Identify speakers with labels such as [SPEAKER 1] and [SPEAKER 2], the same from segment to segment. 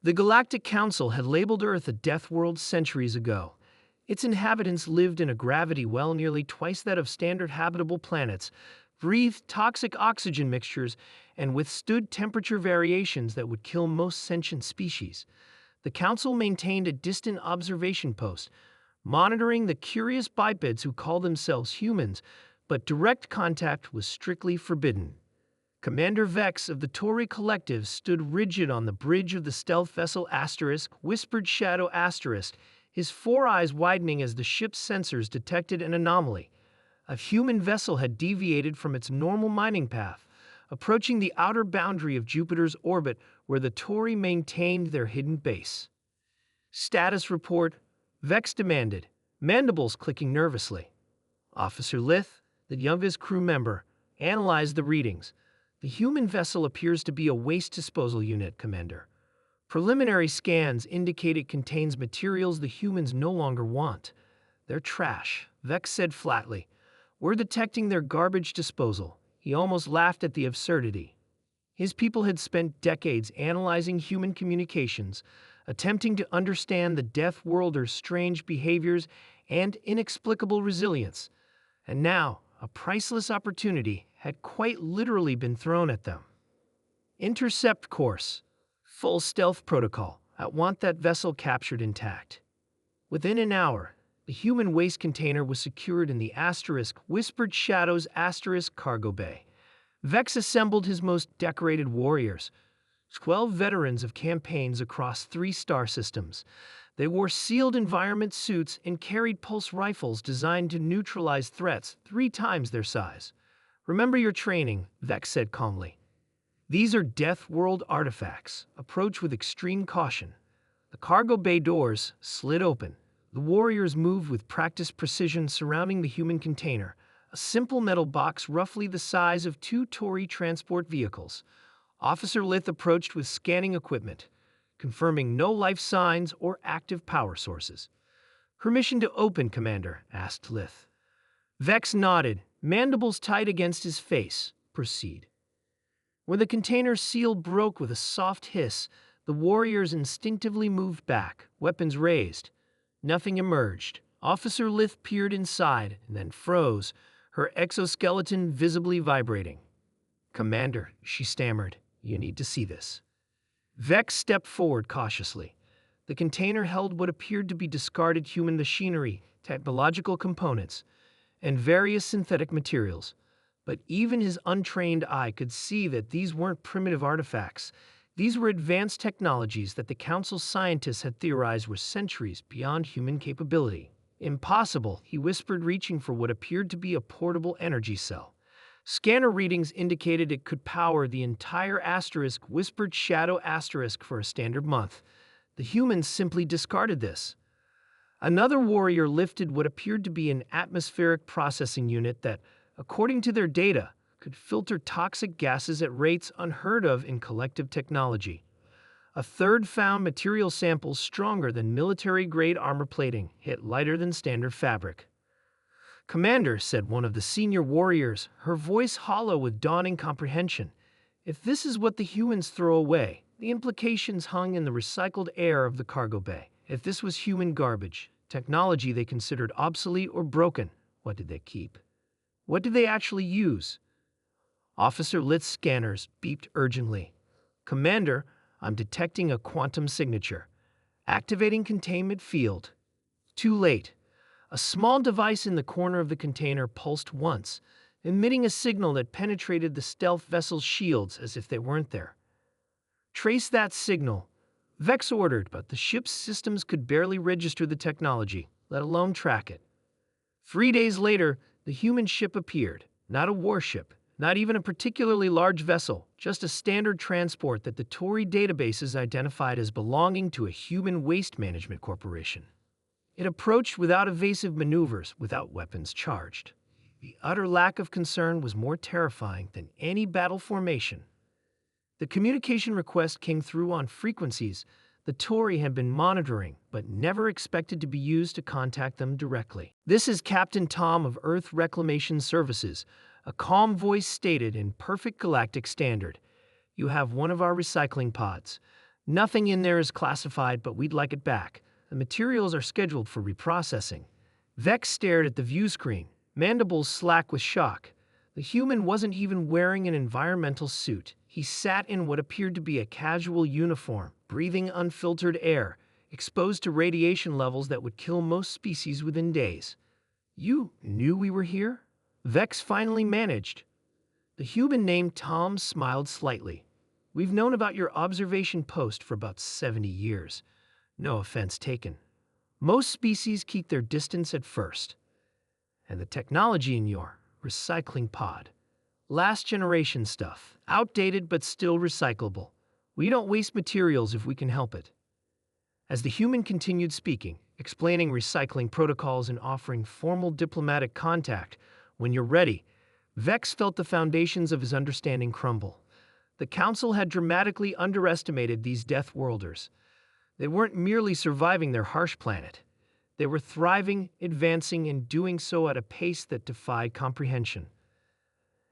[SPEAKER 1] The Galactic Council had labeled Earth a death world centuries ago. Its inhabitants lived in a gravity well nearly twice that of standard habitable planets, breathed toxic oxygen mixtures, and withstood temperature variations that would kill most sentient species. The Council maintained a distant observation post, monitoring the curious bipeds who call themselves humans, but direct contact was strictly forbidden. Commander Vex of the Tory Collective stood rigid on the bridge of the stealth vessel Whispered Shadow *, his four eyes widening as the ship's sensors detected an anomaly. A human vessel had deviated from its normal mining path, approaching the outer boundary of Jupiter's orbit where the Tory maintained their hidden base. Status report, Vex demanded, mandibles clicking nervously. Officer Lith, the youngest crew member, analyzed the readings. The human vessel appears to be a waste disposal unit, Commander. Preliminary scans indicate it contains materials the humans no longer want. They're trash, Vex said flatly. We're detecting their garbage disposal. He almost laughed at the absurdity. His people had spent decades analyzing human communications, attempting to understand the Death Worlder's strange behaviors and inexplicable resilience. And now, a priceless opportunity had quite literally been thrown at them. Intercept course. Full stealth protocol. I want that vessel captured intact. Within an hour, the human waste container was secured in the Whispered Shadows cargo bay. Vex assembled his most decorated warriors, 12 veterans of campaigns across 3 star systems. They wore sealed environment suits and carried pulse rifles designed to neutralize threats 3 times their size. Remember your training, Vex said calmly. These are Death World artifacts. Approach with extreme caution. The cargo bay doors slid open. The warriors moved with practiced precision surrounding the human container, a simple metal box roughly the size of 2 Tory transport vehicles. Officer Lith approached with scanning equipment, confirming no life signs or active power sources. Permission to open, Commander, asked Lith. Vex nodded, mandibles tight against his face. Proceed. When the container's seal broke with a soft hiss, the warriors instinctively moved back, weapons raised. Nothing emerged. Officer Lith peered inside and then froze, her exoskeleton visibly vibrating. Commander, she stammered, you need to see this. Vex stepped forward cautiously. The container held what appeared to be discarded human machinery, technological components, and various synthetic materials. But even his untrained eye could see that these weren't primitive artifacts. These were advanced technologies that the Council's scientists had theorized were centuries beyond human capability. Impossible, he whispered, reaching for what appeared to be a portable energy cell. Scanner readings indicated it could power the entire Whispered Shadow for a standard month. The humans simply discarded this. Another warrior lifted what appeared to be an atmospheric processing unit that, according to their data, could filter toxic gases at rates unheard of in collective technology. A third found material samples stronger than military-grade armor plating, yet lighter than standard fabric. Commander, said one of the senior warriors, her voice hollow with dawning comprehension, if this is what the humans throw away, the implications hung in the recycled air of the cargo bay. If this was human garbage, technology they considered obsolete or broken, what did they keep? What did they actually use? Officer Lith's scanners beeped urgently. Commander, I'm detecting a quantum signature. Activating containment field. Too late. A small device in the corner of the container pulsed once, emitting a signal that penetrated the stealth vessel's shields as if they weren't there. Trace that signal, Vex ordered, but the ship's systems could barely register the technology, let alone track it. 3 days later, the human ship appeared, not a warship, not even a particularly large vessel, just a standard transport that the Tory databases identified as belonging to a human waste management corporation. It approached without evasive maneuvers, without weapons charged. The utter lack of concern was more terrifying than any battle formation. The communication request came through on frequencies the Tory had been monitoring, but never expected to be used to contact them directly. This is Captain Tom of Earth Reclamation Services, a calm voice stated in perfect galactic standard. You have one of our recycling pods. Nothing in there is classified, but we'd like it back. The materials are scheduled for reprocessing. Vex stared at the view screen, mandibles slack with shock. The human wasn't even wearing an environmental suit. He sat in what appeared to be a casual uniform, breathing unfiltered air, exposed to radiation levels that would kill most species within days. "You knew we were here?" Vex finally managed. The human named Tom smiled slightly. "We've known about your observation post for about 70 years. No offense taken. Most species keep their distance at first. And the technology in your recycling pod. Last generation stuff. Outdated but still recyclable. We don't waste materials if we can help it." As the human continued speaking, explaining recycling protocols and offering formal diplomatic contact, "When you're ready," Vex felt the foundations of his understanding crumble. The Council had dramatically underestimated these Death Worlders. They weren't merely surviving their harsh planet. They were thriving, advancing, and doing so at a pace that defied comprehension.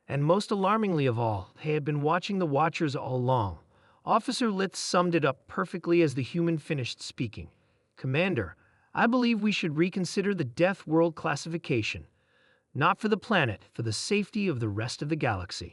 [SPEAKER 1] And most alarmingly of all, they had been watching the Watchers all along. Officer Litz summed it up perfectly as the human finished speaking. "Commander, I believe we should reconsider the Death World classification. Not for the planet, for the safety of the rest of the galaxy."